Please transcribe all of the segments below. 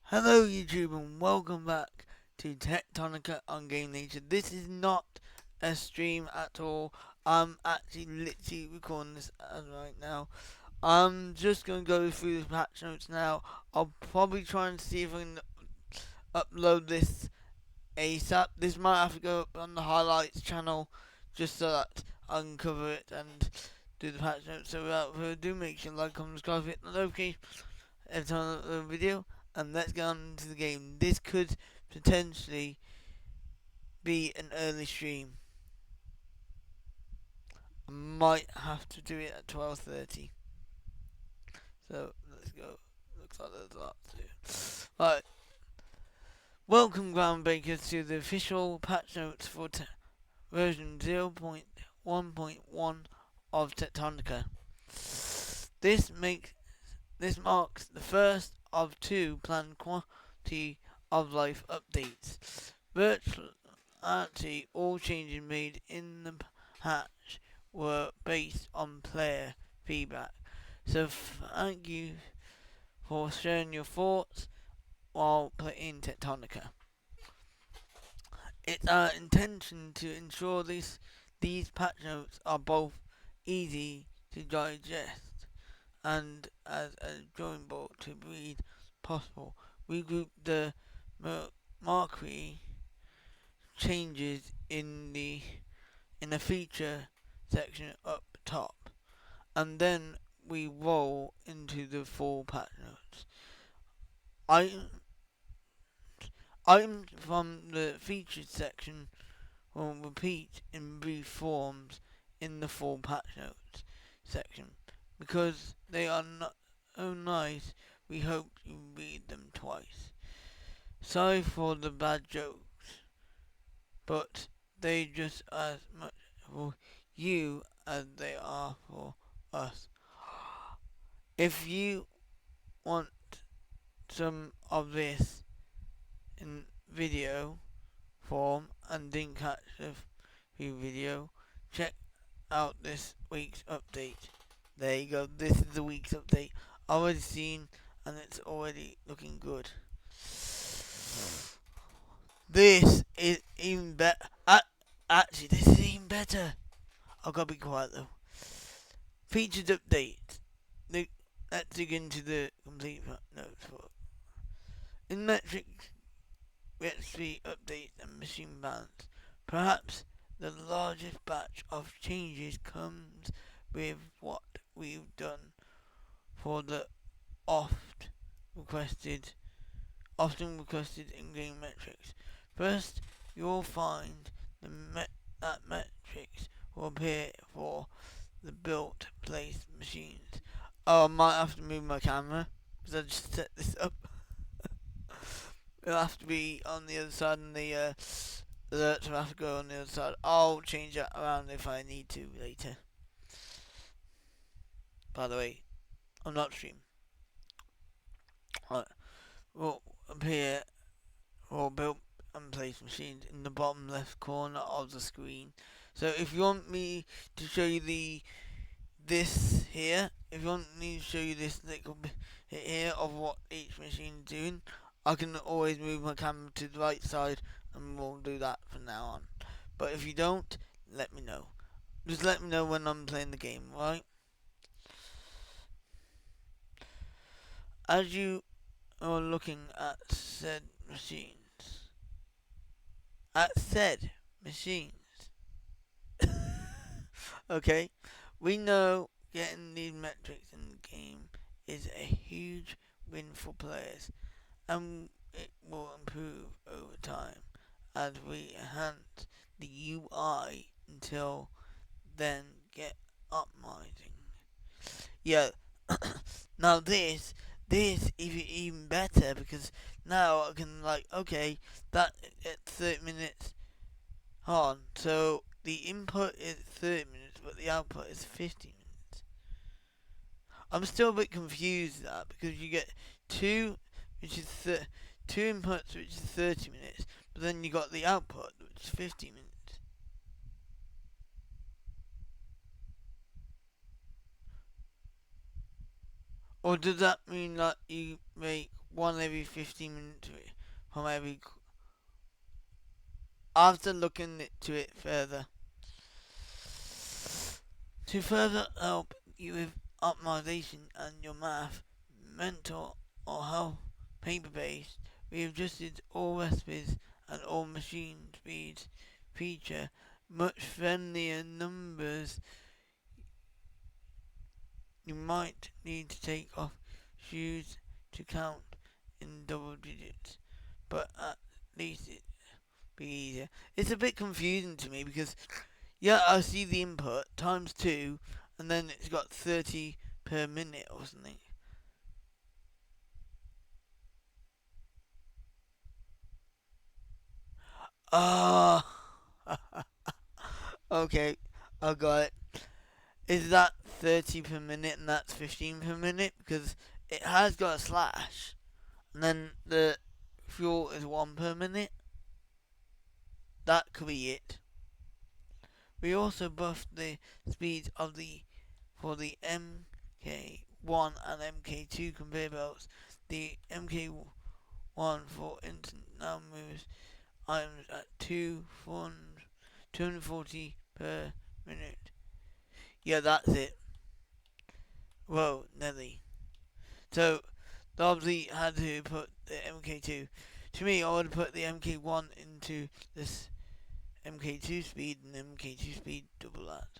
Hello YouTube and welcome back to Techtonica on Game Nature. This is not a stream at all. I'm actually literally recording this as right now. I'm just going to go through the patch notes now. I'll probably try and see if I can upload this ASAP. This might have to go up on the highlights channel just so that I can cover it and do the patch notes. So without further ado, make sure to like, comment, subscribe, hit the notification every time I upload a video, and let's get on into the game. This could potentially be an early stream. I might have to do it at 12:30. So let's go. Looks like there's a lot to do. Right. Welcome groundbreakers to the official patch notes for version 0.1.1 of Techtonica. This marks the first of two planned quality of life updates. Virtually all changes made in the patch were based on player feedback. So thank you for sharing your thoughts while playing Techtonica. It's our intention to ensure these patch notes are both easy to digest and as enjoyable to read possible. We grouped the marquee changes in the feature section up top, and then we roll into the full patch notes. Items from the featured section will repeat in brief forms in the full patch notes section. Because they are not so nice, we hope you read them twice. Sorry for the bad jokes, but they just as much for you as they are for us. If you want some of this in video form and didn't catch the video, check out this week's update. There you go, this is the week's update. Already seen, and it's already looking good. This is even better. Actually, this is even better. I've got to be quiet though. Featured update. Let's dig into the complete notes for in metrics, recipe updates and machine balance. Perhaps the largest batch of changes comes with what we've done for the requested, often requested in-game metrics. First, you'll find that metrics will appear for the built place machines. Oh, I might have to move my camera because I just set this up. It'll have to be on the other side, and the alerts will have to go on the other side. I'll change that around if I need to later. By the way, I'm not streaming. Right. Will appear for built and place machines in the bottom left corner of the screen. So if you want me to show you this here, if you want me to show you this little bit here of what each machine is doing, I can always move my camera to the right side, and we'll do that from now on. But if you don't, let me know. Just let me know when I'm playing the game, right? As you are looking at said machines, okay, we know getting these metrics in the game is a huge win for players, and it will improve over time as we enhance the UI. Until then, get optimizing. Yeah, now this is even better because now I can okay, that at 30 minutes on, so the input is 30 minutes, but the output is 50 minutes. I'm still a bit confused with that because you get two, which is two inputs, which is 30 minutes, but then you got the output, which is 50 minutes. Or does that mean that you make one every 15 minutes from every. After looking into it further, to further help you with optimization and your math, mental or health paper based, we have adjusted all recipes and all machine speeds feature much friendlier numbers. You might need to take off shoes to count in double digits, but at least it be easier. It's a bit confusing to me because yeah, I see the input times 2 and then it's got 30 per minute or something. Ah, okay, I got it. Is that 30 per minute and that's 15 per minute? Because it has got a slash and then the fuel is 1 per minute. That could be it. We also buffed the speeds of the for the MK1 and MK2 conveyor belts. The MK1, for instance, now moves items at 240 per minute. Yeah, that's it. Whoa, Nelly. So, they obviously had to put the MK2. To me, I would have put the MK1 into this MK2 speed and MK2 speed double that.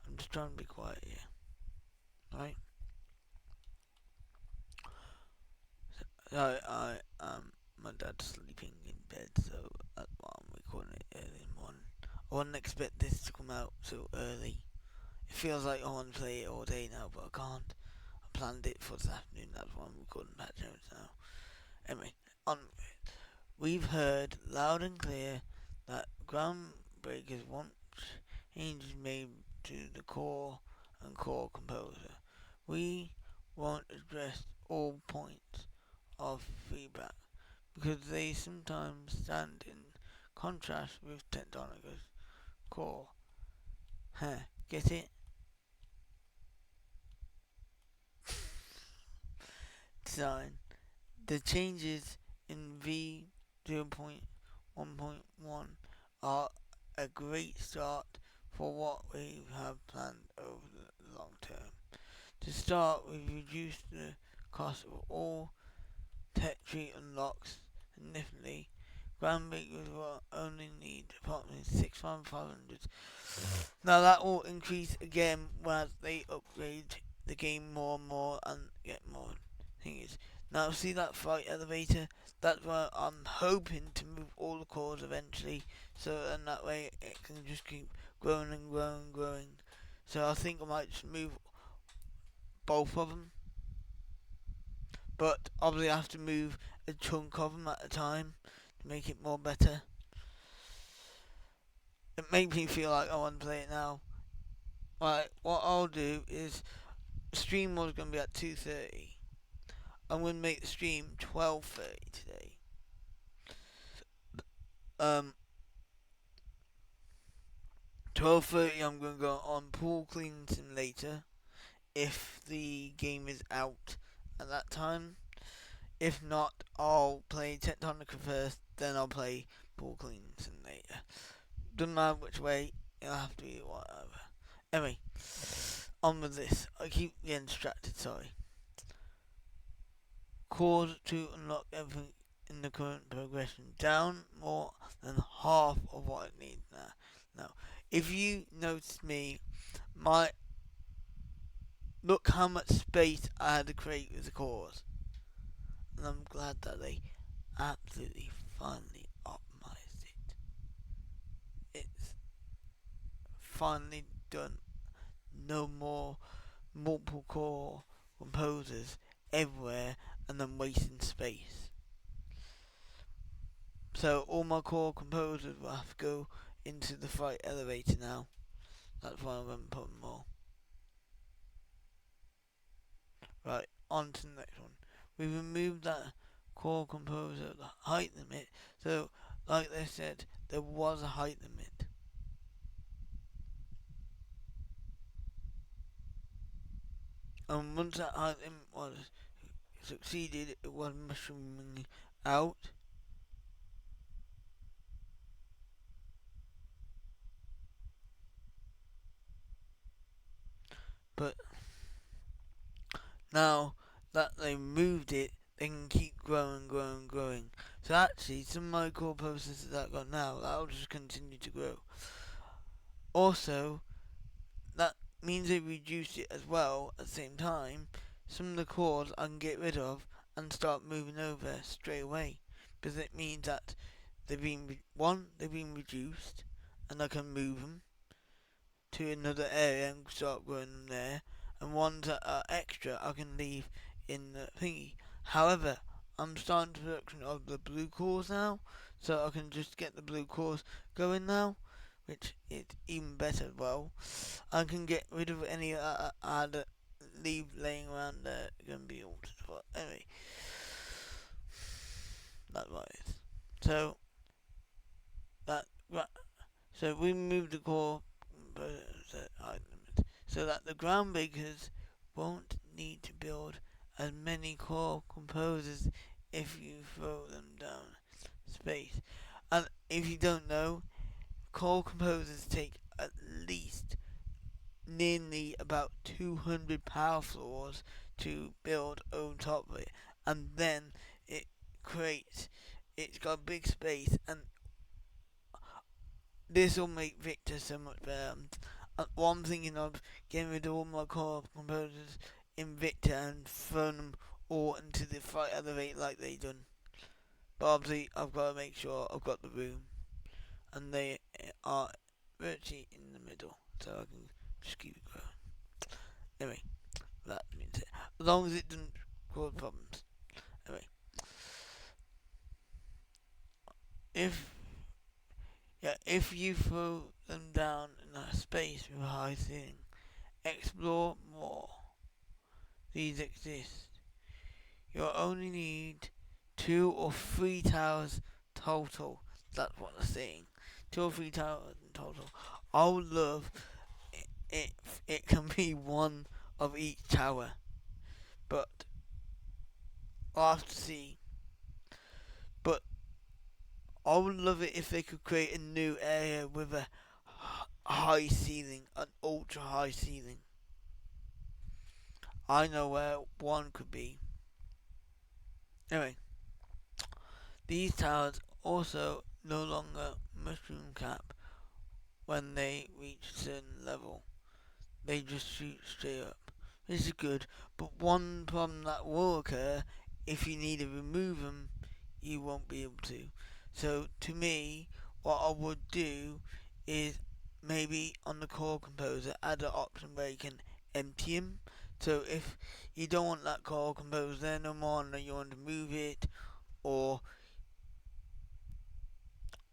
I'm just trying to be quiet here. Right? So, my dad's sleeping in bed, so that's why I'm recording it early in the morning. I wouldn't expect this to come out so early. It feels like I want to play it all day now, but I can't. I planned it for this afternoon, that's why I'm recording patch notes now. Anyway, on we've heard loud and clear that groundbreakers want changes made to the core and core composer. We won't address all points of feedback because they sometimes stand in contrast with Techtonica's core. Huh, get it? Design. The changes in V0.1.1 are a great start for what we have planned over the long term. To start, we've reduced the cost of all tech tree unlocks significantly. Groundbreakers will only need approximately 6,500. Now that will increase again as they upgrade the game more and more and get more things. Now see that flight elevator? That's where I'm hoping to move all the cores eventually, so and that way it can just keep growing and growing and growing. So I think I might just move both of them, but obviously I have to move a chunk of them at a time to make it more better. It makes me feel like I want to play it now. Right, what I'll do is stream was going to be at 2:30. I'm going to make the stream 12:30 today. Um, 12:30 I'm going to go on Pool Cleaning Simulator if the game is out at that time. If not, I'll play Techtonica first, then I'll play Pool Cleaning Simulator. Doesn't matter which way, it'll have to be whatever. Anyway, on with this. I keep getting distracted, sorry. Cause to unlock everything in the current progression down more than half of what it needs now. Now, if you notice me, my look how much space I had to create with the cores, and I'm glad that they absolutely finally optimized it. It's finally done. No more multiple core composers everywhere and then wasting space. So all my core composers will have to go into the flight elevator now. That's why I'm going to put them all. Right, on to the next one. We removed that core composer height limit. So, like they said, there was a height limit. And once that height limit was succeeded, it was mushrooming out. But now that they moved it, they can keep growing. So actually, some of my core processors that I've got now, that'll just continue to grow. Also, that means they reduced it as well at the same time. Some of the cores I can get rid of and start moving over straight away. Because it means that they've been reduced, and I can move them to another area and start growing them there, and ones that are extra I can leave in the thingy. However, I'm starting production of the blue cores now, so I can just get the blue cores going now, which is even better. Well, I can get rid of any that I had to leave laying around there, gonna be altered. But anyway, that's what it is. So that so we moved the core so that the groundbreakers won't need to build as many core composers if you throw them down space. And if you don't know, core composers take at least nearly about 200 power floors to build on top of it, and then it creates. It's got big space, and this will make Victor so much better. What I'm thinking of getting rid of all my core composers in Victor and throwing them all into the fight elevate like they done. But obviously, I've got to make sure I've got the room, and they are virtually in the middle, so I can just keep it going. Anyway, that means it. As long as it doesn't cause problems. Anyway, if if you throw them down in a space with a high ceiling, explore more. These exist. You'll only need 2 or 3 towers total. That's what they're saying. 2 or 3 towers in total. I would love if it can be one of each tower, but I'll have to see. But I would love it if they could create a new area with a high ceiling, an ultra high ceiling. I know where one could be. Anyway, these towers also no longer mushroom cap when they reach a certain level. They just shoot straight up. This is good, but one problem that will occur if you need to remove them, you won't be able to. So to me, what I would do is maybe on the core composer add an option where you can empty them. So if you don't want that core composer there no more and you want to move it, or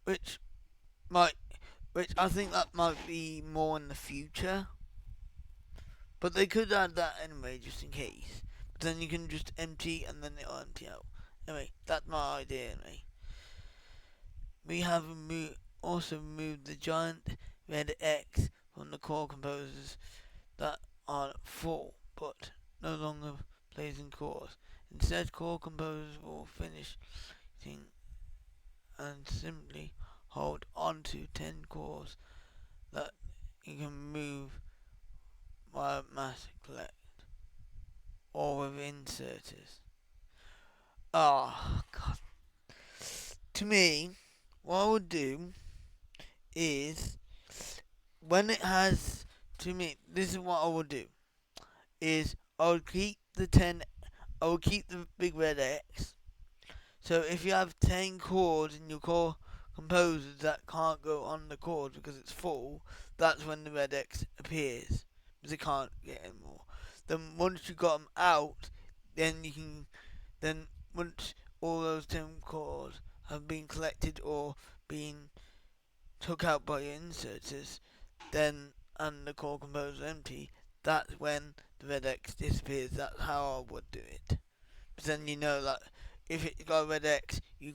which might, which I think that might be more in the future. But they could add that anyway, just in case. But then you can just empty and then it'll empty out. Anyway, that's my idea anyway. We have also removed the giant red X from the core composers that are full, but no longer placing cores. Instead, core composers will finish and simply hold onto 10 cores that you can move via mass collect or with inserters. Oh, God. To me, what I would do is, when it has, to me, this is what I would do, is I would keep the 10, I would keep the big red X. So if you have 10 chords in your core composers that can't go on the chords because it's full, that's when the red X appears, because it can't get any more. Then once you got them out, then you can, then once all those 10 chords have been collected or been took out by your inserters, then and the core composer empty, that's when the red X disappears. That's how I would do it. But then you know that if it got a red X, you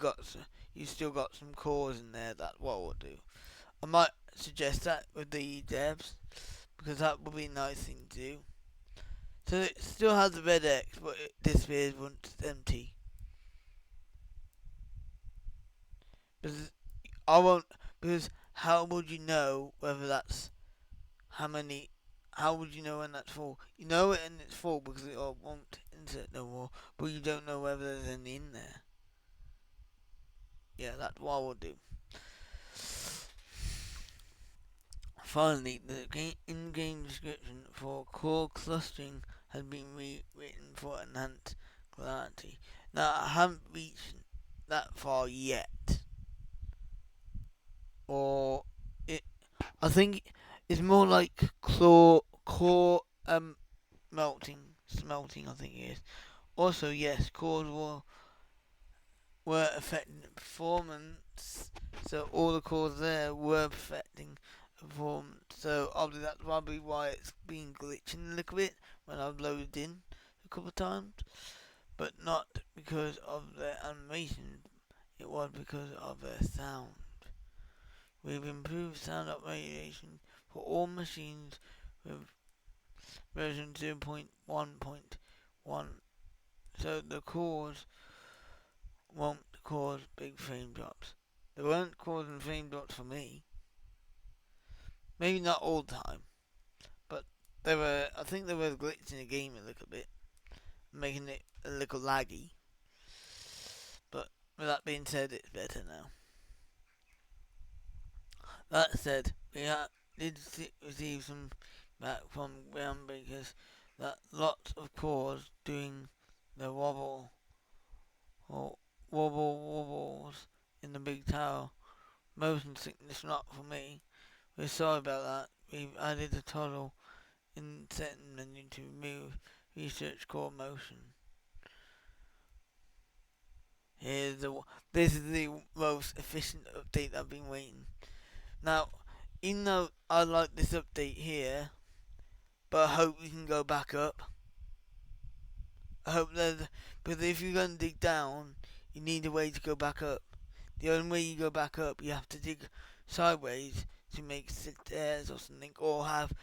still got some cores in there. That's what I would do. I might suggest that with the devs because that would be a nice thing to do. So it still has the red X, but it disappears once it's empty. Because I won't. Because how would you know whether that's how many? How would you know when that's full? You know it and it's full because it won't insert no more, but you don't know whether there's any in there. Yeah, that's what I will do. Finally, the in-game description for core clustering has been rewritten for enhanced clarity. Now, I haven't reached that far yet, or it. I think it's more like core smelting. I think it is. Also, yes, cores were affecting performance, so all the cores there were affecting performance. So obviously that's probably why it's been glitching a little bit when I've loaded in a couple of times, but not because of their animation. It was because of their sound. We've improved sound upgradation for all machines with version 0.1.1, so the cores won't cause big frame drops. They weren't causing frame drops for me. Maybe not all the time, but they were. I think they were glitching the game a little bit, making it a little laggy. But with that being said, it's better now. That said, did receive some back from groundbreakers that lots of cores doing the or wobbles in the big tower. Motion sickness not for me. We're sorry about that. We've added a toggle in setting menu to remove research core motion. This is the most efficient update I've been waiting. Now, even though I like this update here, but I hope we can go back up. I hope that, because if you're going to dig down, you need a way to go back up. The only way you go back up, you have to dig sideways to make stairs or something, or have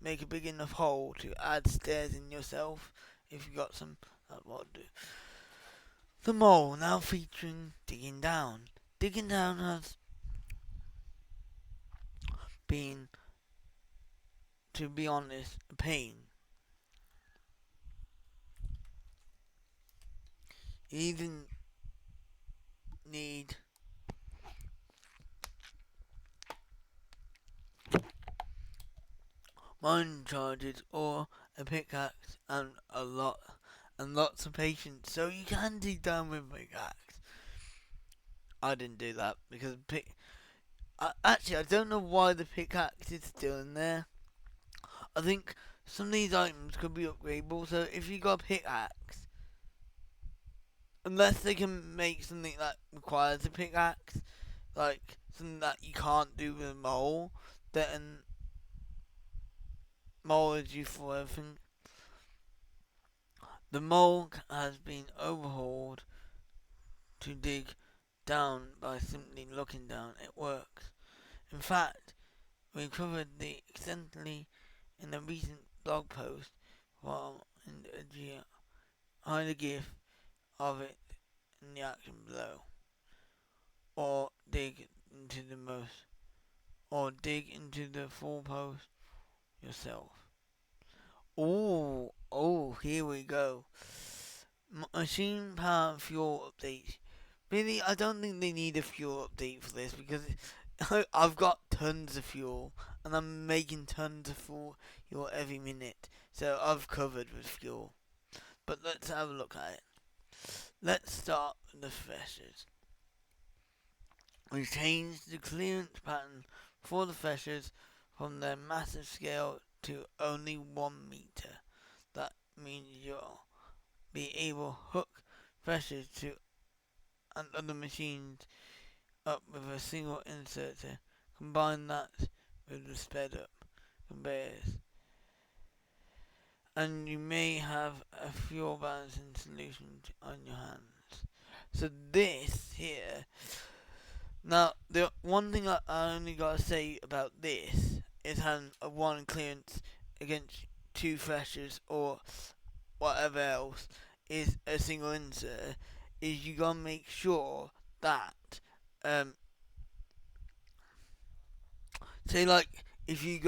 make a big enough hole to add stairs in yourself. If you got some, that's what I'd do. The mole now featuring digging down. Digging down has been, to be honest, a pain. You either need mining charges or a pickaxe and lots of patience. So you can dig down with a pickaxe. I didn't do that because actually I don't know why the pickaxe is still in there. I think some of these items could be upgradable. So if you got a pickaxe, unless they can make something that requires a pickaxe, like something that you can't do with a mole, then mole is useful for everything. The mole has been overhauled to dig down by simply looking down. It works. In fact, we covered the extensively in a recent blog post from find a GIF of it in the action below. Or dig into the full post yourself. Here we go. Machine power fuel update. Really, I don't think they need a fuel update for this because I've got tons of fuel and I'm making tons of fuel every minute. So I've covered with fuel. But let's have a look at it. Let's start with the freshers. We changed the clearance pattern for the freshers from their massive scale to only 1 meter. That means you'll be able to hook freshers to and other machines up with a single inserter. Combine that with the sped up conveyors. And you may have a fuel balancing solution on your hands. So this here. Now, the one thing I only gotta say about this is having a 1 clearance against two freshers or whatever else is a single insert, is you gotta make sure that say like if you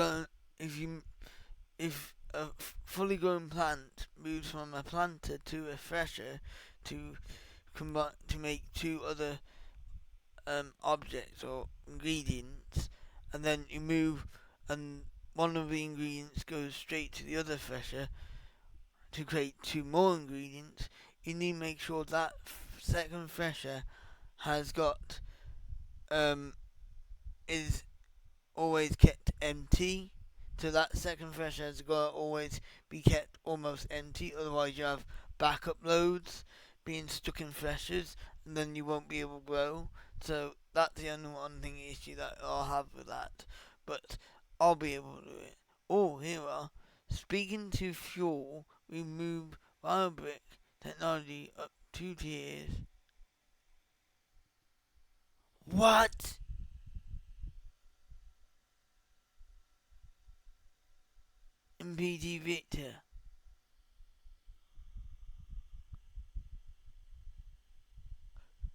if a fully grown plant moves from a planter to a thresher to combine to make two other objects or ingredients, and then you move and one of the ingredients goes straight to the other thresher to create two more ingredients, you need to make sure that second thresher has got is always kept empty. So that second thresher has got to always be kept almost empty, otherwise you have backup loads being stuck in threshers and then you won't be able to grow. So that's the only one thing issue that I'll have with that. But I'll be able to do it. Oh, here we are. Speaking to fuel, we move biobrick technology up 2 tiers. What? MPT Victor.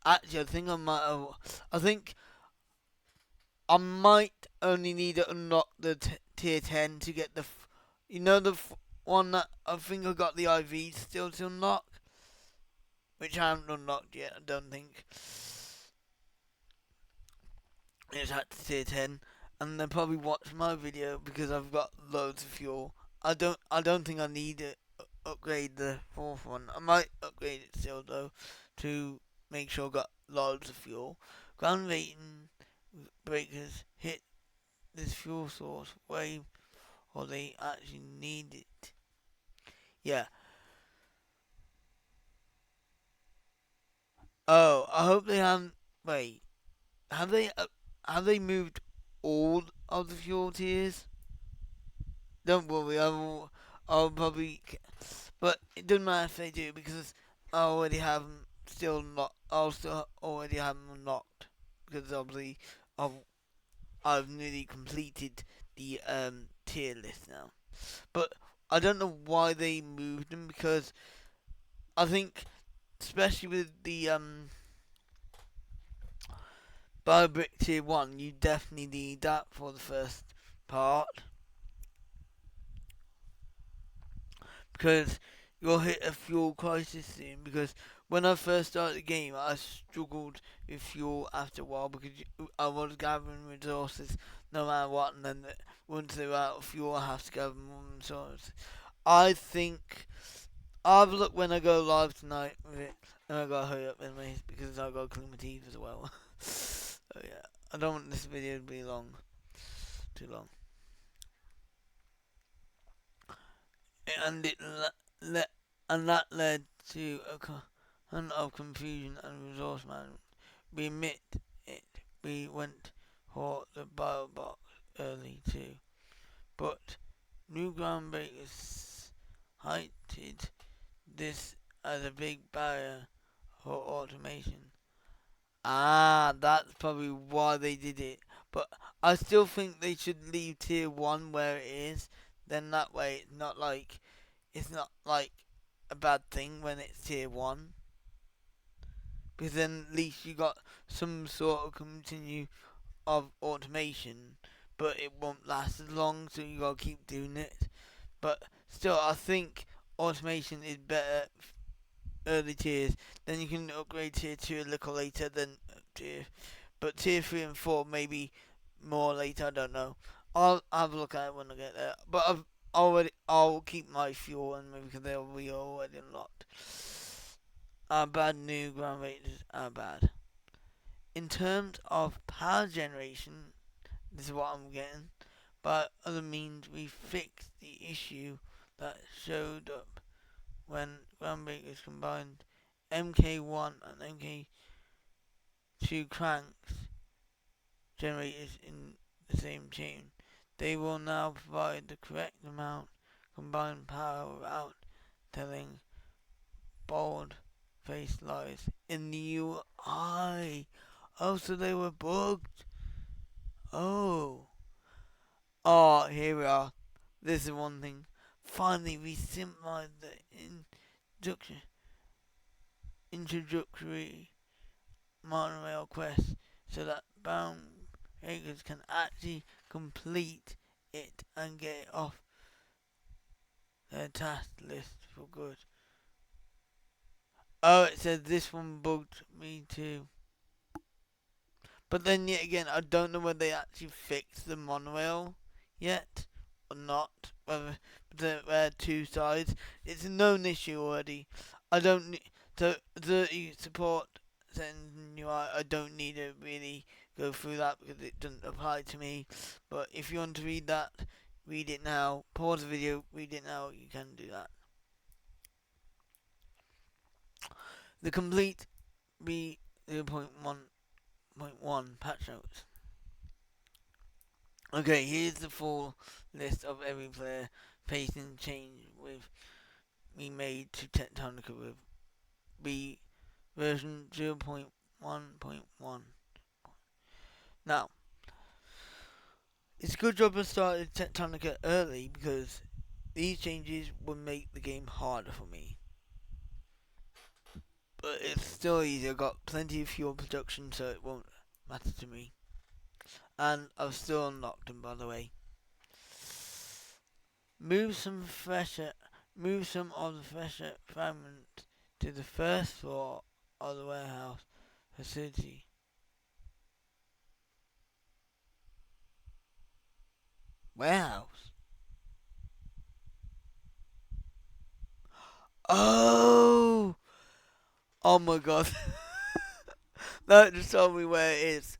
Actually, I think I might only need to unlock the tier 10 to get the. You know the one that I think I got the IV still to unlock? Which I haven't unlocked yet, I don't think. It's at tier 10. And they probably watch my video because I've got loads of fuel. I don't think I need to upgrade the fourth one. I might upgrade it still though to make sure I got loads of fuel. Ground rating breakers hit this fuel source way or they actually need it. Yeah. Oh, I hope they haven't. Wait, have they? Have they moved all of the fuel tiers? Don't worry, I'll probably. But it doesn't matter if they do because I already have them still not. I'll still already have them unlocked because obviously I've I've nearly completed the tier list now. But I don't know why they moved them because I think, especially with the Biobrick Tier 1, you definitely need that for the first part because you'll hit a fuel crisis soon. Because when I first started the game, I struggled with fuel after a while because I was gathering resources no matter what, and then once they were out of fuel, I have to gather more resources. I think I'll have a look when I go live tonight with it, and I gotta hurry up anyways because I gotta clean my teeth as well. So yeah, I don't want this video to be too long, and and that led to a ton of confusion and resource management. We admit it. We went for the bio box early too, but new groundbreakers highlighted this as a big barrier for automation. Ah, that's probably why they did it. But I still think they should leave tier 1 where it is. Then that way it's not like a bad thing when it's tier 1. Because then at least you got some sort of continue of automation. But it won't last as long, so you gotta keep doing it. But still, I think automation is better early tiers. Then you can upgrade tier 2 a little later than tier. But tier 3 and 4 maybe more later, I don't know. I'll have a look at it when I get there. But I'll keep my fuel and maybe because they'll be already unlocked. Our bad new ground rates are bad. In terms of power generation, this is what I'm getting. By other means, we fixed the issue that showed up when groundbreakers combined MK1 and MK2 cranks generators in the same chain. They will now provide the correct amount combined power without telling bold faced lies in the UI. Oh, so they were bugged. Oh. Oh, here we are. This is one thing. Finally, we simplified the introductory monorail quest so that bound makers can actually complete it and get it off their task list for good. Oh, it says this one bugged me too. But then yet again, I don't know whether they actually fixed the monorail yet or not. Whether there are two sides. It's a known issue already. I don't need so the support sending you out. I don't need to really go through that because it doesn't apply to me. But if you want to read that, read it now. Pause the video, read it now. You can do that. The complete V0.1.1 patch notes. Okay, here's the full list of every player facing change with we made to Techtonica with B version 0.1.1. Now, it's a good job I started Techtonica early because these changes will make the game harder for me. But it's still easy. I've got plenty of fuel production, so it won't matter to me. And I've still unlocked them, by the way. Move some of the fresher fragments to the first floor of the warehouse facility. Warehouse? Oh! Oh my god. That just told me where it is.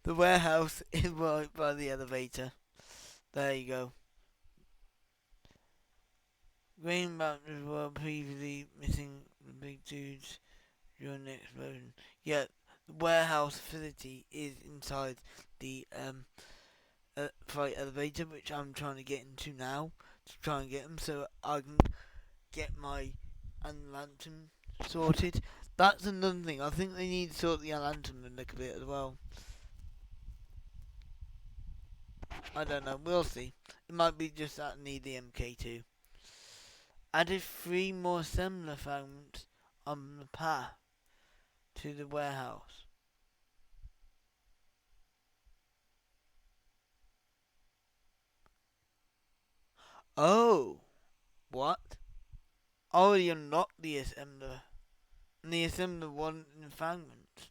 The warehouse is right by the elevator. There you go. Grain mountains were previously missing the big dudes during the explosion. Yet the warehouse facility is inside the freight elevator, which I'm trying to get into now to try and get them so I can get my lantern sorted. That's another thing. I think they need to sort the lantern a little bit as well. I don't know. We'll see. It might be just that I need the MK2. Added 3 more similar fragments on the path to the warehouse. Oh, what? Already unlocked the assembler. And the assembler wasn't in fragments.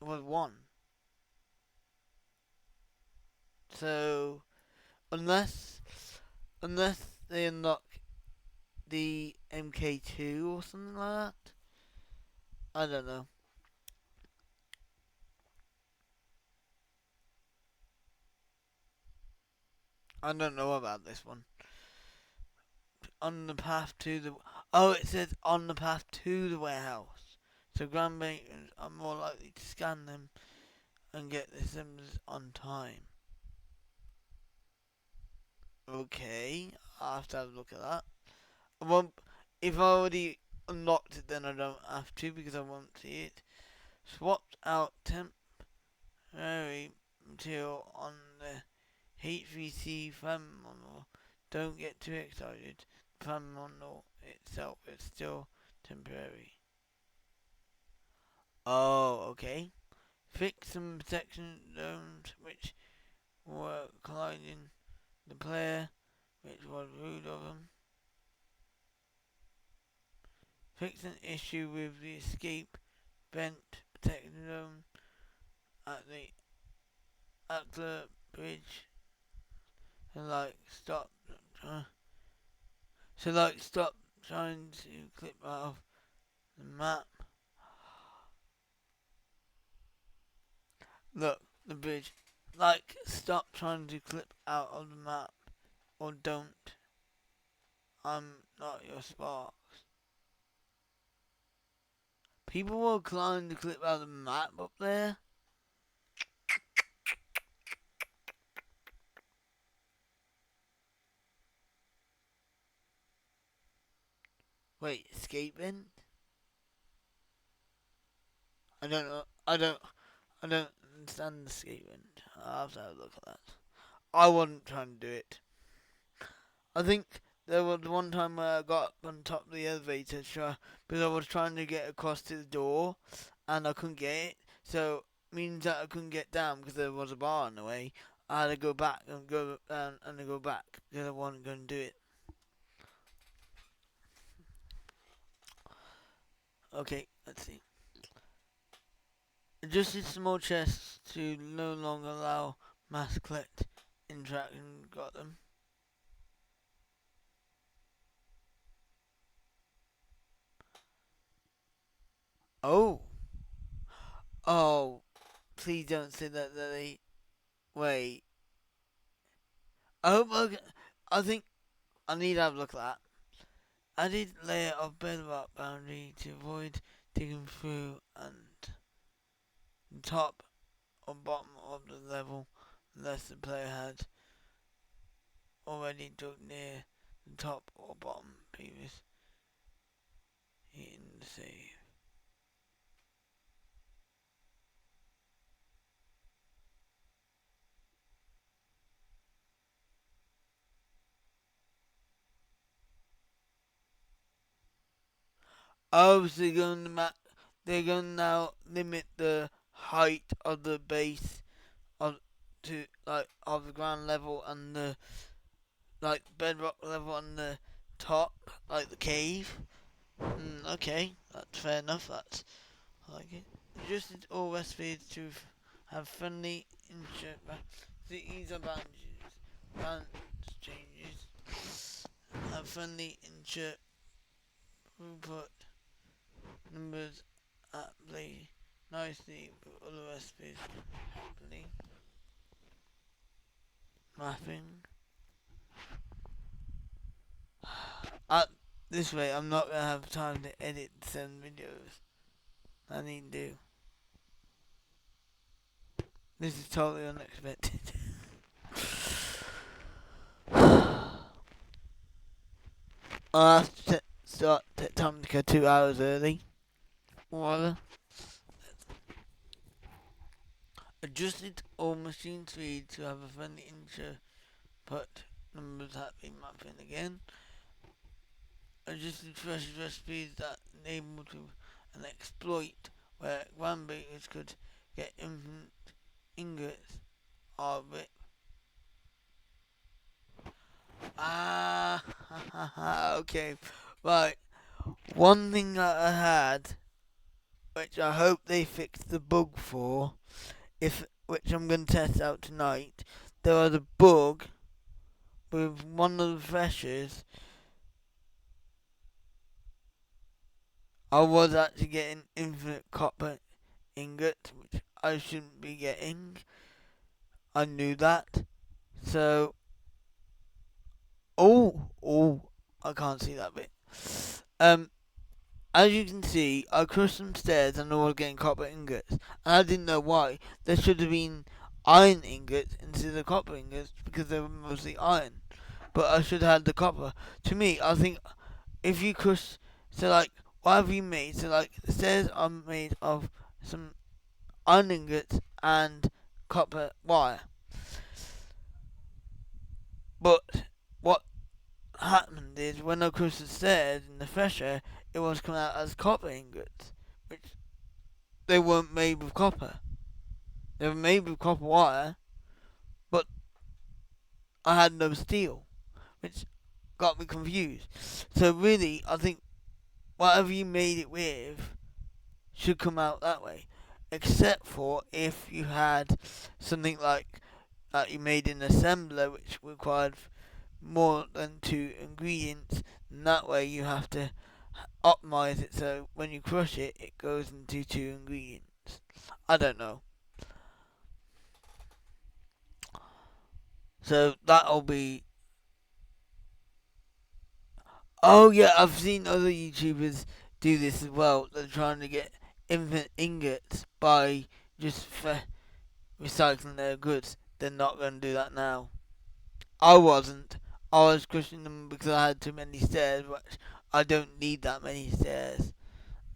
It was 1. So, unless they unlock the MK2 or something like that, I don't know. I don't know about this one. On the path to the... Oh, it says on the path to the warehouse. So ground maintenance are more likely to scan them and get the assemblers on time. Okay, I'll have to have a look at that. I won't... If I already unlocked it, then I don't have to because I won't see it. Swapped out temporary material on the HVC fan model. Don't get too excited. The fan model itself is still temporary. Oh, okay. Fix some protection zones which were colliding the player, which was rude of them. Fix an issue with the escape vent protection zone at the bridge. Stop. Stop trying to clip out of the map. Look, the bridge. Stop trying to clip out of the map. Or don't. I'm not your sparks. People were trying to clip out of the map up there. Wait, escaping? I don't know. I don't understand escaping. I'll have to have a look at that. I wasn't trying to do it. I think there was one time where I got up on top of the elevator because I was trying to get across to the door and I couldn't get it. So means that I couldn't get down because there was a bar in the way. I had to go back and go down and then go back because I wasn't going to do it. Okay, let's see. Adjusted small chests to no longer allow mass collect interaction. Got them. Oh, oh! Please don't say that. That they wait. I hope I think I need to have a look at that. Added layer of bedrock boundary to avoid digging through and top or bottom of the level unless the player had already dug near the top or bottom previous in the save. Oh, so they're going to now limit the height of the base of to like of the ground level and the like bedrock level on the top, like the cave. Okay, that's fair enough. That's I like it. Adjusted all recipes to have friendly insert the ease of balance changes. Have friendly insert throughput numbers at play nicely with other recipes happily. Mapping. At this way, I'm not gonna have time to edit 7 videos. I need to do. This is totally unexpected. I'll have to start Techtonica 2 hours early. Whatever. Adjusted all machine speed to have a friendly input numbers happy mapping again. Adjusted fresh recipes that enable to an exploit where ground bakers could get infinite ingots of it. Okay. Right. One thing that I had, which I hope they fixed the bug for, which I'm going to test out tonight, there was a bug with one of the freshers. I was actually getting infinite copper ingots, which I shouldn't be getting. I knew that. So, I can't see that bit. Um, as you can see, I crushed some stairs and I was getting copper ingots, and I didn't know why. There should have been iron ingots instead of copper ingots because they were mostly iron. But I should have had the copper. To me, I think if you crush, so like, what have you made? So like, the stairs are made of some iron ingots and copper wire. But what happened is when I crushed the stairs in the fresh air, it was coming out as copper ingots, which they weren't made with copper. They were made with copper wire, but I had no steel, which got me confused. So really, I think whatever you made it with should come out that way, except for if you had something like that you made in assembler, which required more than 2 ingredients. And that way, you have to optimize it so when you crush it, it goes into 2 ingredients. I don't know. So that'll be. Oh yeah, I've seen other YouTubers do this as well. They're trying to get infinite ingots by just recycling their goods. They're not going to do that now. I wasn't. I was crushing them because I had too many stairs, which I don't need that many stairs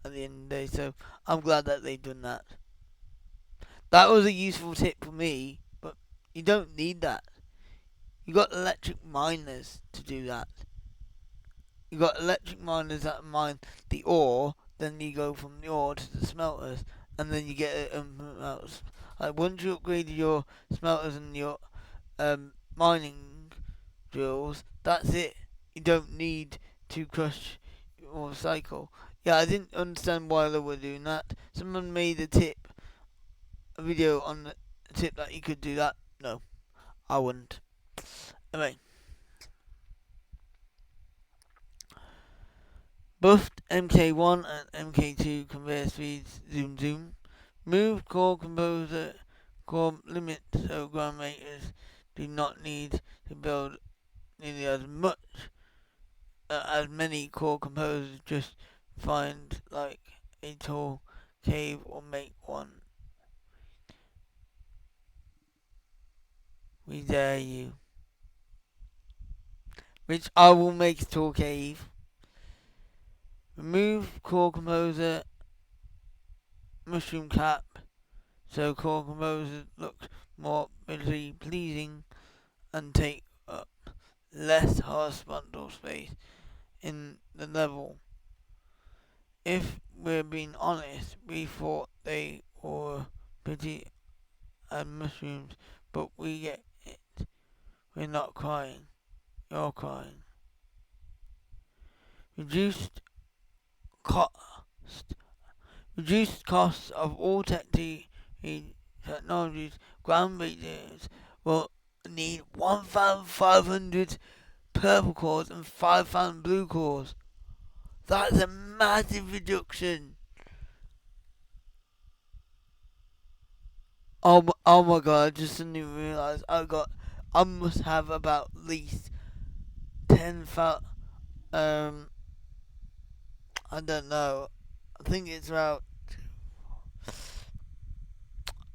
at the end of the day. So I'm glad that they've done that. That was a useful tip for me, but you don't need that. You got electric miners to do that. You got electric miners that mine the ore, then you go from the ore to the smelters, and then you get it. Like once you upgrade your smelters and your mining drills, that's it. You don't need to crush or recycle. Yeah, I didn't understand why they were doing that. Someone made a video on the tip that you could do that. No, I wouldn't. Anyway, buffed MK1 and MK2 conveyor speeds. Zoom zoom. Move core composer core limit so ground makers do not need to build nearly as much as many core composers. Just find like a tall cave or make one. We dare you. Which I will make a tall cave. Remove core composer mushroom cap so core composer looks more visually pleasing and take up less horizontal space in the level. If we're being honest, we thought they were pretty as mushrooms, but we get it. We're not crying. You're crying. Reduced cost. Reduced costs of all technologies. Groundbreakers will need 1,500 purple cores and 5,000 blue cores. That's a massive reduction. Oh my god, I just suddenly realised I must have about at least 10,000, I don't know, I think it's about,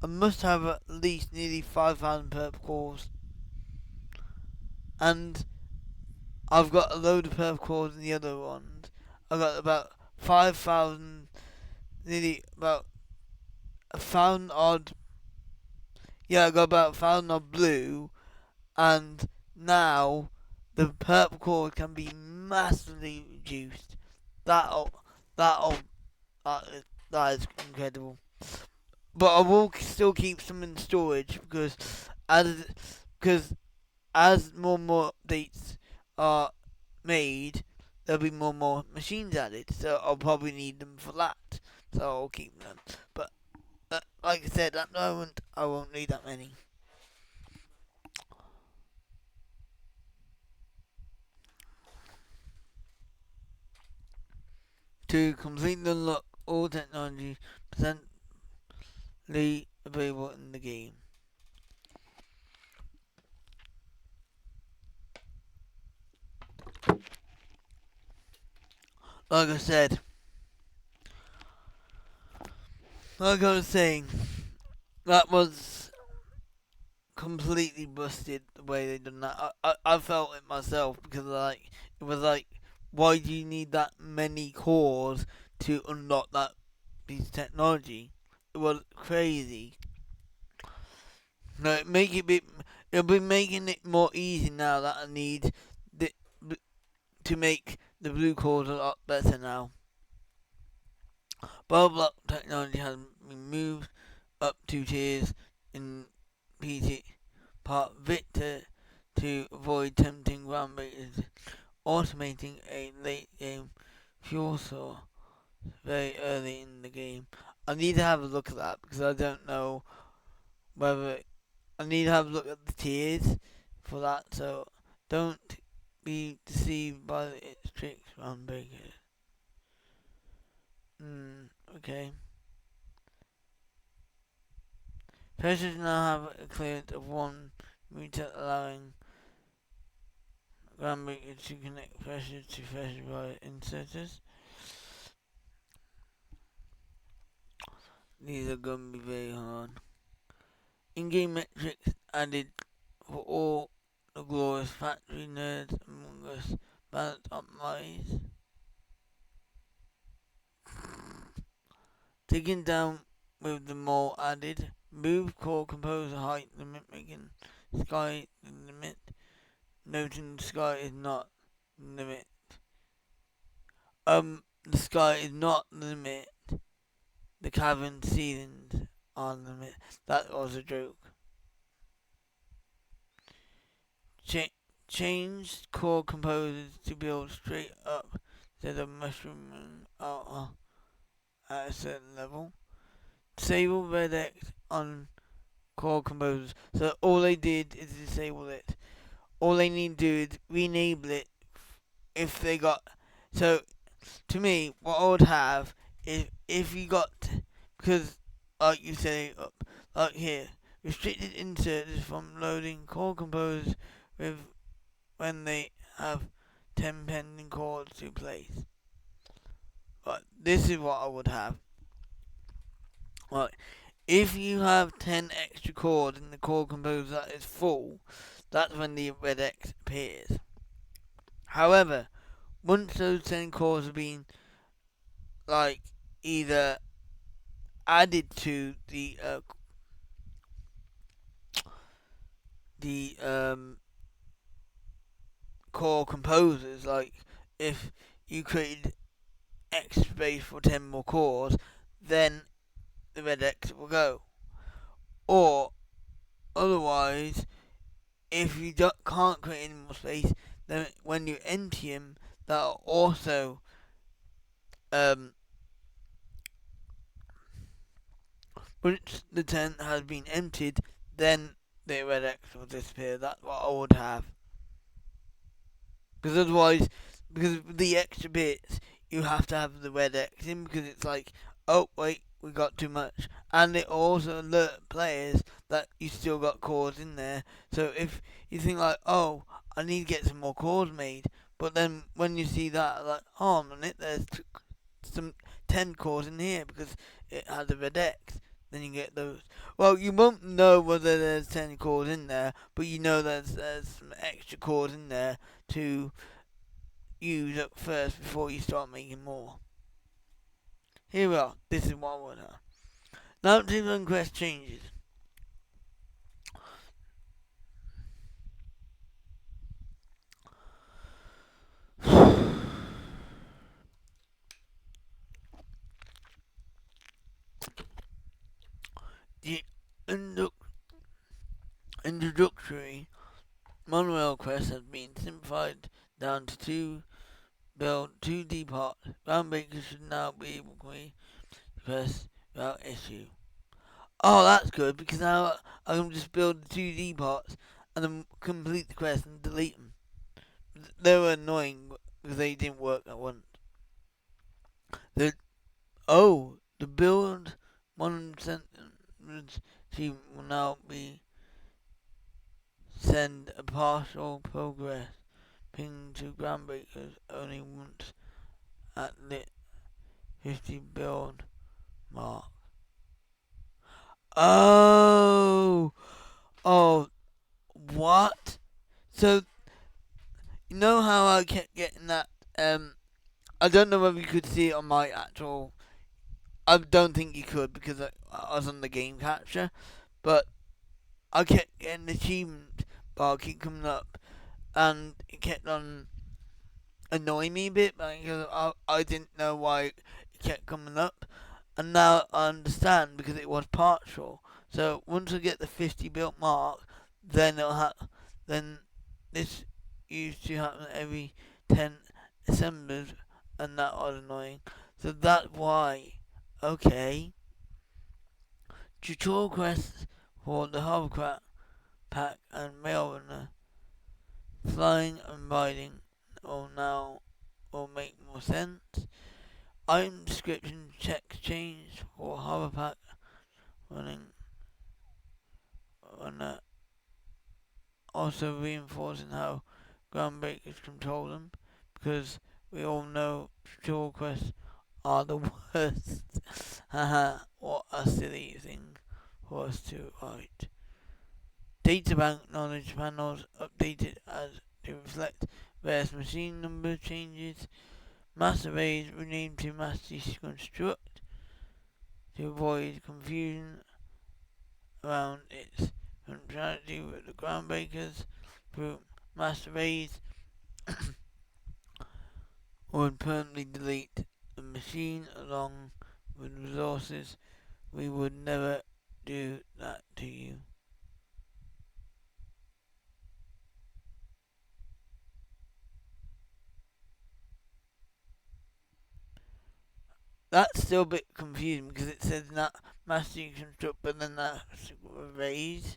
I must have at least nearly 5,000 purple cores, and I've got a load of purple cores in the other ones. I've got about 5,000, nearly about 1,000 odd, yeah, I got about 1,000 odd blue, and now the purple core can be massively reduced. That'll, that'll, that is incredible. But I will still keep some in storage as because as more and more updates are made, there'll be more and more machines added. So I'll probably need them for that. So I'll keep them. But like I said, at the moment I won't need that many. To completely unlock all technology presently available in the game. Like I said, like I was saying, that was completely busted the way they done that. I felt it myself because like it was like, why do you need that many cores to unlock that piece of technology? It was crazy. No, it'll be making it more easy now that I need the, to make the blue cores a lot better now. Bubble block technology has been moved up 2 tiers in PT Part Victor to avoid tempting groundbreakers, automating a late game fuel source very early in the game. I need to have a look at that because I don't know whether I need to have a look at the tiers for that, so don't be deceived by its tricks, groundbreakers. Okay. Pressures now have a clearance of 1 meter, allowing groundbreakers to connect pressures to pressure by inserters. These are going to be very hard. In-game metrics added for all the glorious factory nerds among us. Balance optimized. Digging down with the mole added. Move core composer height limit, making sky the limit. noting the sky is not the limit. The sky is not the limit. The cavern ceilings are the limit. That was a joke. Changed core composers to build straight up instead of mushrooming out at a certain level. Disable red X on core composers. So all they did is disable it. All they need to do is re-enable it if they got. So to me, what I would have is if you got, because like you say up like here, restricted inserts from loading core composers with when they have 10 pending chords to place. Right, this is what I would have. Right, if you have 10 extra chords in the chord composer that is full, that's when the red X appears. However, once those 10 chords have been like either added to the core composers, like if you created X space for 10 more chords, then the red X will go. Or otherwise, if you can't create any more space, then when you empty them, that'll also once the tent has been emptied, then the red X will disappear. That's what I would have. Because otherwise, because of the extra bits, you have to have the red X in because it's like, oh wait, we got too much. And it also alert players that you still got chords in there. So if you think like, oh, I need to get some more chords made, but then when you see that, like, oh, a minute, there's some 10 chords in here because it has a red X. Then you get those. Well, you won't know whether there's 10 chords in there, but you know there's some extra chords in there to use up first before you start making more. Here we are. This is what I want to. Now to the quest changes. The introductory monorail quest has been simplified down to build 2D parts. Groundbreakers should now be able to complete the quest without issue. Oh, that's good because now I can just build the 2D parts and then complete the quest and delete them. They were annoying because they didn't work at once. The the build 1% achievement will now be send a partial progress ping to groundbreakers only once at lit 50 build mark. Oh, what? So you know how I kept getting that? I don't know whether you could see it on my actual. I don't think you could because I was on the game capture, but I kept getting the achievement bar keep coming up, and it kept on annoying me a bit because I didn't know why it kept coming up, and now I understand because it was partial. So once I get the 50 built mark, then then this used to happen every 10 assemblers, and that was annoying. So that's why. Okay. Tutorial quests for the hovercraft pack and mail runner. Flying and riding will make more sense. Item description checks change for hoverpack running runner, also reinforcing how groundbreakers control them, because we all know tutorial quests are the worst. Haha, what a silly thing for us to write. Databank knowledge panels updated as to reflect various machine number changes. Mass arrays renamed to mass construct to avoid confusion around its functionality with the groundbreakers group. master raise would permanently delete the machine along with resources. We would never do that to you. That's still a bit confusing because it says that master you construct, but then that's raise.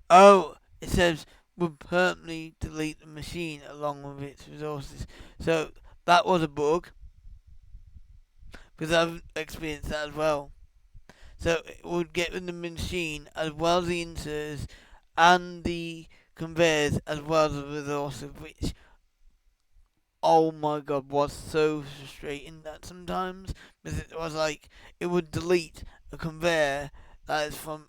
Oh, it says would permanently delete the machine along with its resources. So that was a bug because I've experienced that as well. So it would get rid of the machine as well as the inserts and the conveyors as well as the resources, which oh my god was so frustrating that sometimes because it was like it would delete a conveyor that is from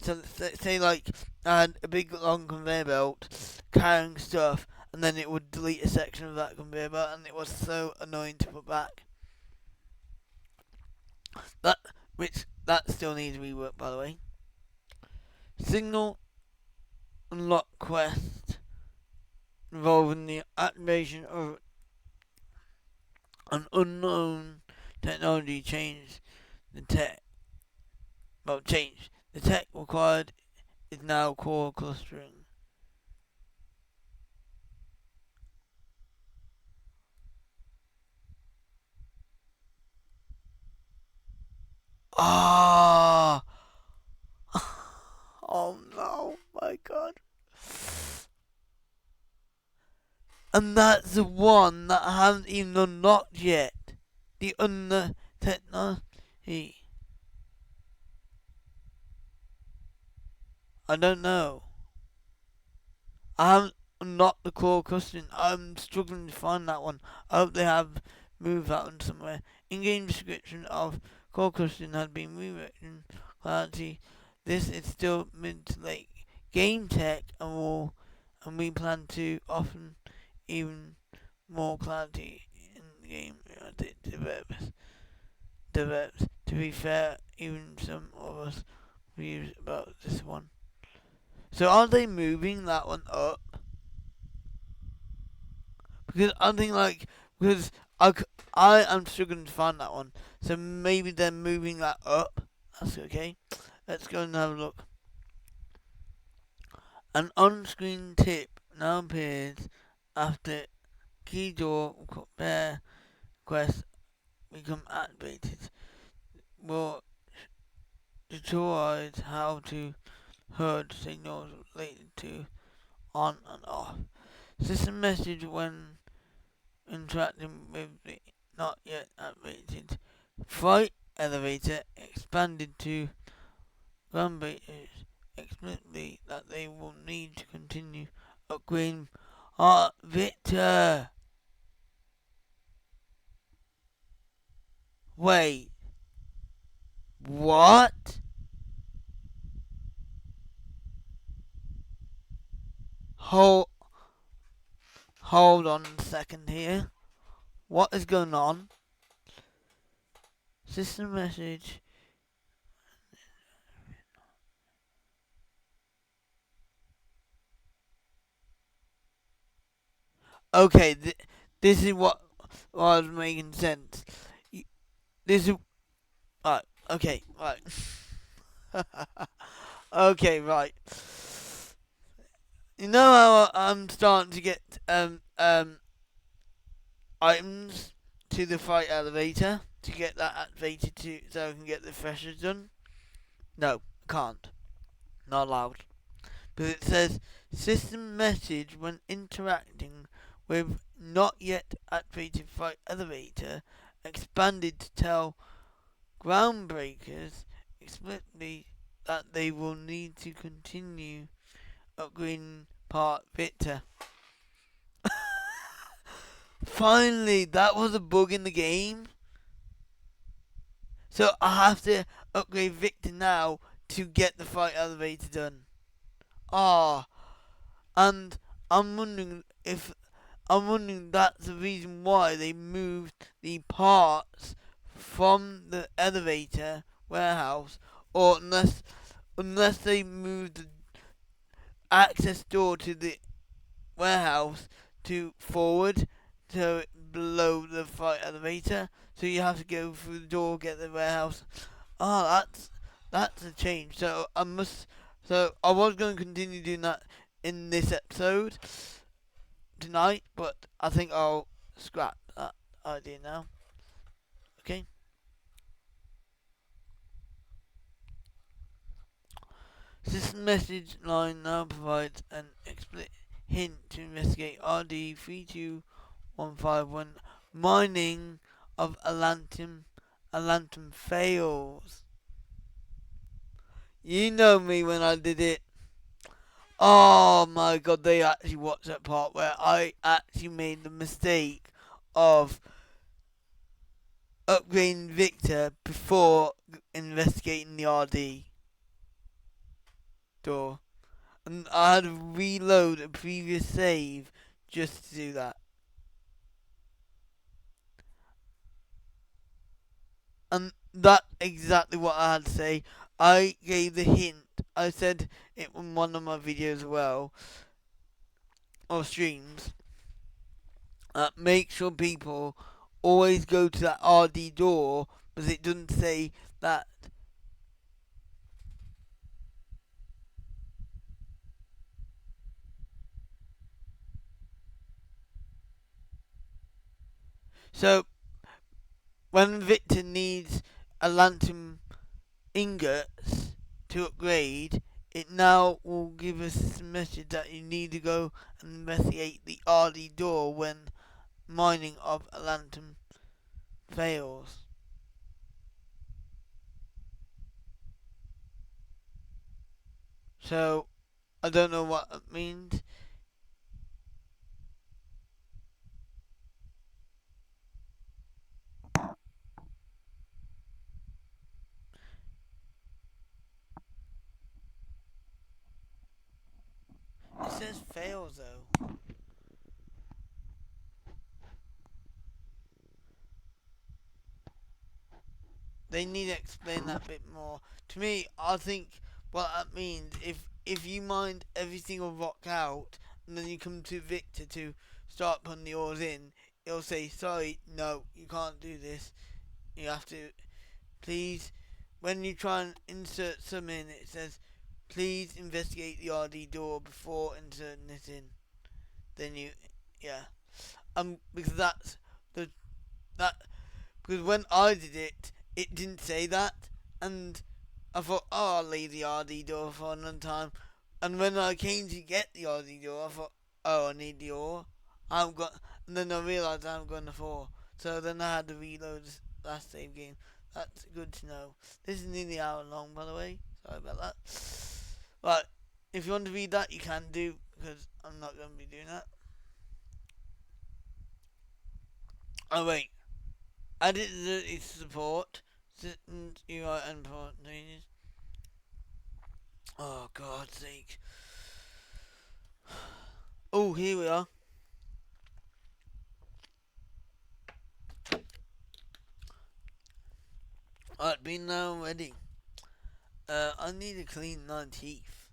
so say like I had a big long conveyor belt carrying stuff and then it would delete a section of that conveyor belt and it was so annoying to put back. That which that still needs rework by the way. Signal unlock quest involving the activation of an unknown technology change the tech. Well, change. The tech required is now core clustering. Ah! Oh no, my god. And that's the one that I haven't even unlocked yet. The unknown technology. I don't know. I haven't unlocked the core custom. I'm struggling to find that one. I hope they have moved that one somewhere. In-game description of core custom has been rewritten. Clarity. This is still mid to late game tech and we plan to often even more clarity in the game as it develops. To be fair, even some of us views about this one. So are they moving that one up? Because I think like because I am struggling to find that one, so maybe they're moving that up. That's okay. Let's go and have a look. An on-screen tip now appears after key door bear quests become activated. Will tutorialize how to herd signals related to on and off. System message when interacting with the not yet activated flight elevator expanded to ground bases explicitly that they will need to continue upgrading. Victor! Wait. What? Hold, hold on a second here. What is going on? System message. Okay, this is what was making sense. This is right. Okay, right. Okay, right. You know how I'm starting to get items to the fight elevator to get that activated to so I can get the freshers done? No, can't. Not allowed. But it says system message when interacting with not yet activated fight elevator expanded to tell groundbreakers explicitly that they will need to continue upgrading part Victor. Finally, that was a bug in the game. So I have to upgrade Victor now to get the fight elevator done. Ah, and I'm wondering that's the reason why they moved the parts from the elevator warehouse, or unless they move the access door to the warehouse to forward to below the freight elevator, so you have to go through the door, get the warehouse. That's a change. So I was going to continue doing that in this episode tonight, but I think I'll scrap that idea now. Okay. This message line now provides an explicit hint to investigate RD 3.2.1.1 mining of Alantum fails. You know me when I did it. Oh my god, they actually watched that part where I actually made the mistake of upgrading Victor before investigating the RD door. And I had to reload a previous save just to do that. And that's exactly what I had to say. I gave the hint. I said it in one of my videos as well, or streams. Make sure people always go to that RD door, because it doesn't say that. So when Victor needs a lantern ingots to upgrade, it now will give us a message that you need to go and investigate the RD door when mining of a lantern fails. So I don't know what it means. It says fails though. They need to explain that bit more. To me, I think what that means, if you mine every single rock out and then you come to Victor to start putting the ores in, it'll say, sorry, no, you can't do this. You have to, please, when you try and insert some in, it says, please investigate the RD door before inserting this in. Then you, yeah. Because that, because when I did it, it didn't say that, and I thought, oh, I'll leave the RD door for another time. And when I came to get the RD door, I thought, oh, I need the ore. I haven't got, and then I realised I haven't got enough ore. So then I had to reload this last save game. That's good to know. This is nearly an hour long, by the way. Sorry about that. But if you want to read that, you can do, because I'm not going to be doing that. Oh, wait. Added the support. Systems, UI, and port changes. Oh, God's sake. Oh, here we are. Alright, been now ready. I need to clean 9 teeth.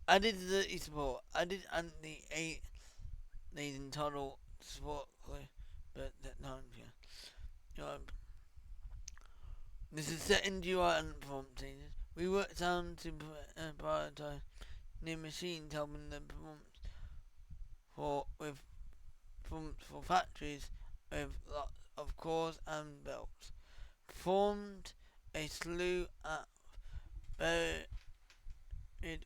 Added the support. Added anti 8 needing total support. But that time, yeah. This is set in UI and performance changes. We worked down to prioritize new machines helping the performance for factories with lots of cores and belts. Performed a slew of varied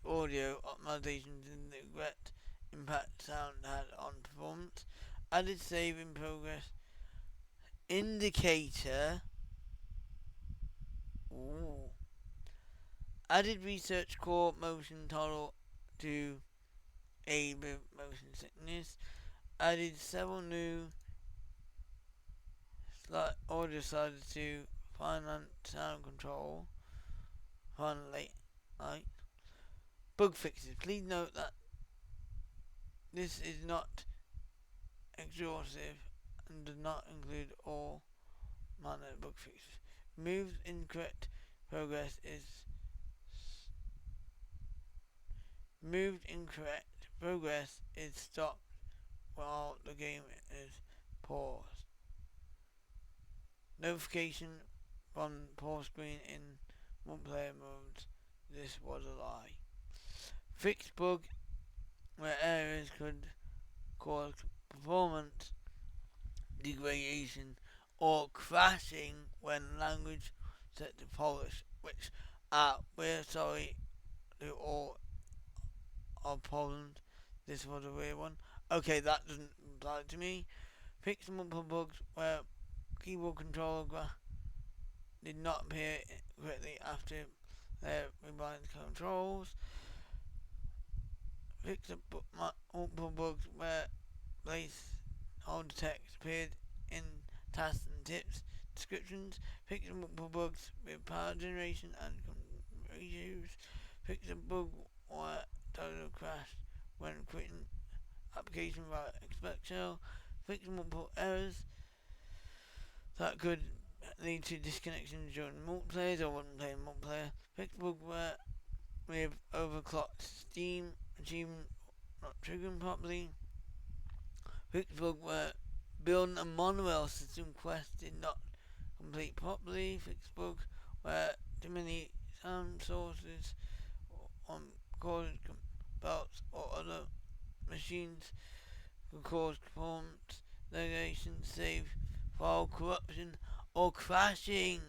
audio optimizations in the correct impact sound had on performance. Added save in progress indicator. Ooh. Added research core motion total to aid with motion sickness. Added several new audio slides to finance sound control. Finally, like bug fixes. Please note that this is not exhaustive and does not include all minor bug fixes. Moves incorrect progress is moved incorrect progress is stopped while the game is paused. Notification from pause screen in multiplayer modes. This was a lie. Fixed bug where errors could cause performance degradation or crashing when language set to Polish, which we're sorry to all of Poland. This was a weird one. Okay, that doesn't apply to me. Fix multiple bugs where keyboard controller did not appear correctly after their rebind controls. Fix the multiple bugs where place hold text appeared in tasks and tips descriptions. Fix the multiple bugs with power generation and issues. Fix the bug where total crash when quitting application without expect shell. Fix multiple errors that could lead to disconnections during multiplayer or when playing multiplayer. Fix bug where with overclocked Steam achievement not triggering properly. Fix bug where building a monorail system quest did not complete properly. Fix bug where too many sound sources on cause belts or other machines could cause performance degradation, save file corruption, or crashing.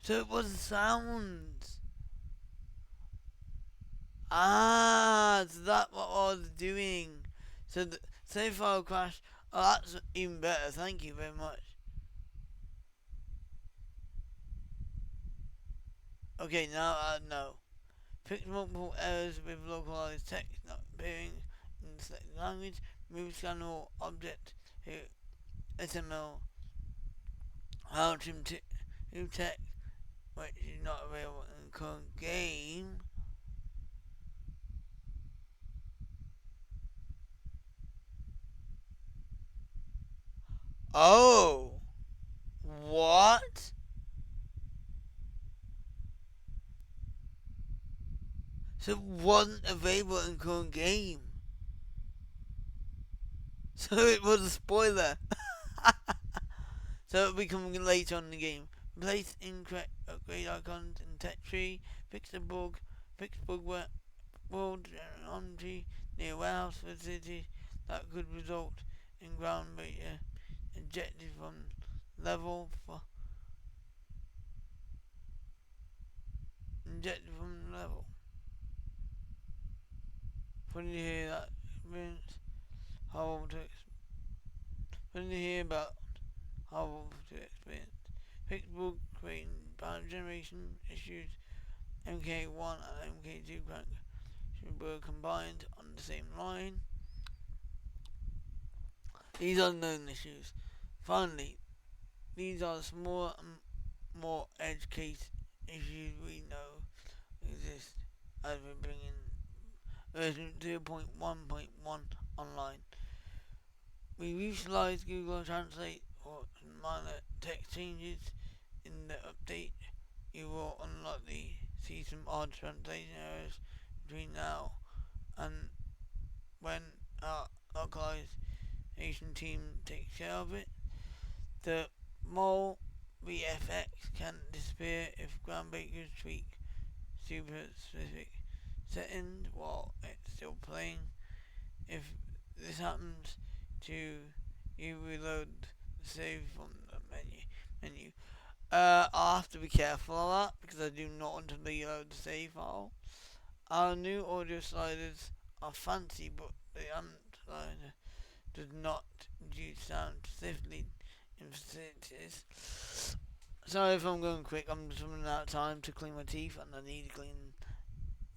So it was sounds. So that's what I was doing. So the save file crash. Oh, that's even better. Thank you very much. Okay, now I know. Fix multiple errors with localized text not appearing in the selected language. Move scan or object to HTML. How to text which is not available in the current game. Oh, what? So it wasn't available in the current game. So it was a spoiler. So it'll be coming later on in the game. Replace incorrect upgrade icons in tech tree. Fix the bug. Fix bug where world geometry near warehouse facilities that could result in ground meter ejected from level for injected from level. Funny to hear that experience. Funny to hear about horrible to experience. Fix bug creating power generation issues. MK1 and MK2 crank were combined on the same line. These are known issues. Finally, these are the smaller and more edge case issues we know exist as we bring in version 0.1.1 online. We utilise Google Translate for minor text changes in the update. You will unlikely see some odd translation errors between now and when our localization team takes care of it. The mole VFX can disappear if groundbreakers tweak super specific settings while it's still playing. If this happens to you, reload the save from the menu. I'll have to be careful of that because I do not want to reload the save file. Our new audio sliders are fancy, but the amp slider does not reduce sound specifically in facilities. Sorry if I'm going quick, I'm just running out of time to clean my teeth and I need to clean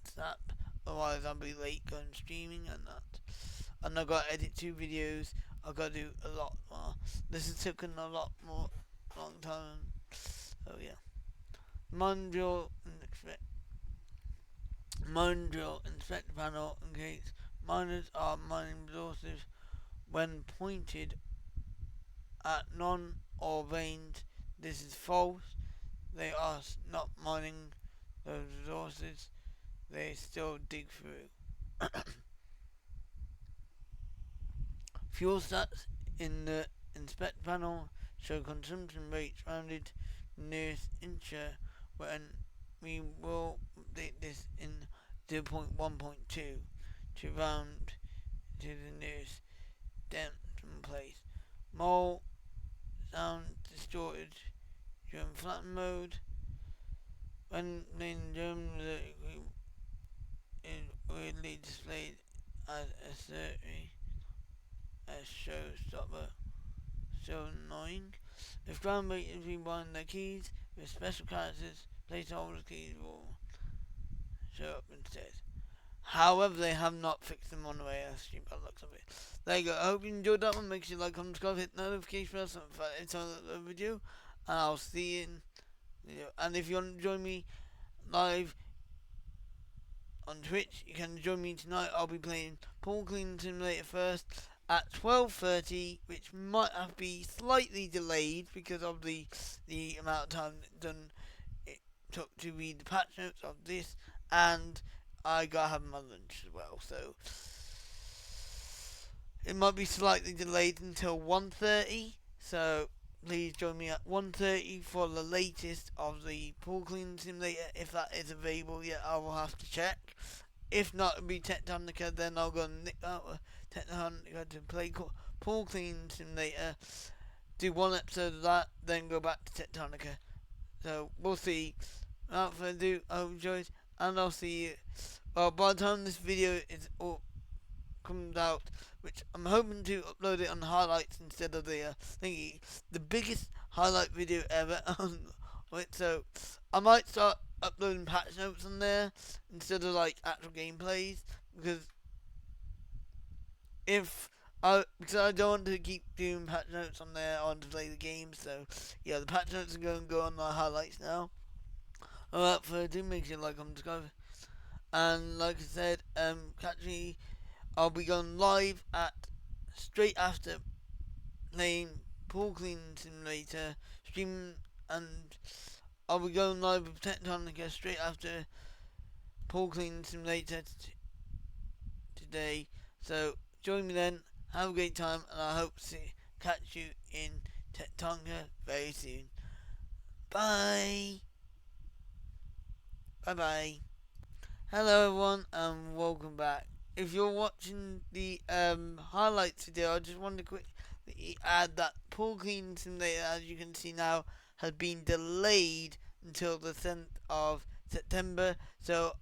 snap. Otherwise I'll be late going streaming and that. And I've got to edit 2 videos. I've got to do a lot more. This has taken a lot more long time. So yeah. Mondial inspect the panel in case miners are mining resources when pointed at none or veins. This is false. They are not mining those resources. They still dig through. Fuel stats in the inspect panel show consumption rates rounded nearest incher when we will update this in 0.1.2 to round to the nearest decimal place. More sound distorted during flatten mode. When playing German, is weirdly displayed as a 30 as showstopper. So annoying. If ground breakers rewind their keys with special characters, placeholder keys will show up instead. However, they have not fixed them on the way as by the looks of it. There you go. I hope you enjoyed that one. Make sure you like, comment, subscribe, hit the notification bell so it's on the video. And I'll see you in the video. And if you want to join me live on Twitch, you can join me tonight. I'll be playing Pool Cleaning Simulator first at 12:30, which might have to be slightly delayed because of the amount of time it took to read the patch notes of this, and I gotta have my lunch as well, so it might be slightly delayed until 1:30. So please join me at 1:30 for the latest of the Pool Cleaning Simulator, if that is available yet. I will have to check. If not, it'll be Techtonica. Then I'll go and nick out Techtonica to play Pool Cleaning Simulator, do one episode of that, then go back to Techtonica. So we'll see. Without further ado, I hope you enjoyed, and I'll see you. Well, by the time this video is all comes out, which I'm hoping to upload it on highlights instead of the thingy, the biggest highlight video ever on it. So I might start uploading patch notes on there instead of like actual gameplays, because because I don't want to keep doing patch notes on there. I want to play the game. So yeah, the patch notes are going to go on my highlights now. Without further ado, make sure you like, comment, subscribe, and like I said, catch me. I'll be going live at straight after playing Pool Cleaning Simulator streaming, and I'll be going live with Techtonica straight after Pool Cleaning Simulator today. So join me then. Have a great time, and I hope to catch you in Techtonica very soon. Bye. Bye bye. Hello everyone, and welcome back. If you're watching the highlights video, I just wanted to quickly add that Pool Cleaning Simulator, as you can see now, has been delayed until the 10th of September. So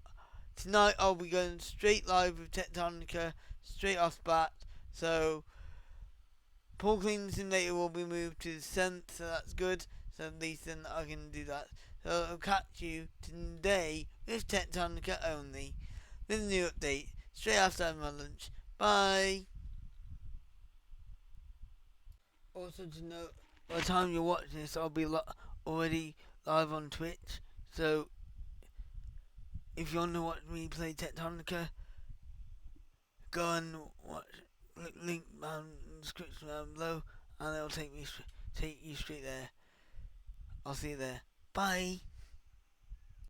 tonight I'll be going straight live with Techtonica, straight off the bat. So Pool Cleaning Simulator will be moved to the 10th, so that's good. So at least then I can do that. So I'll catch you today with Techtonica only, with a new update straight after my lunch. Bye. Also to note, by the time you're watching this, I'll be already live on Twitch. So if you want to watch me play Techtonica, go and watch. Link down in the description down below, and it'll take you straight there. I'll see you there. Bye.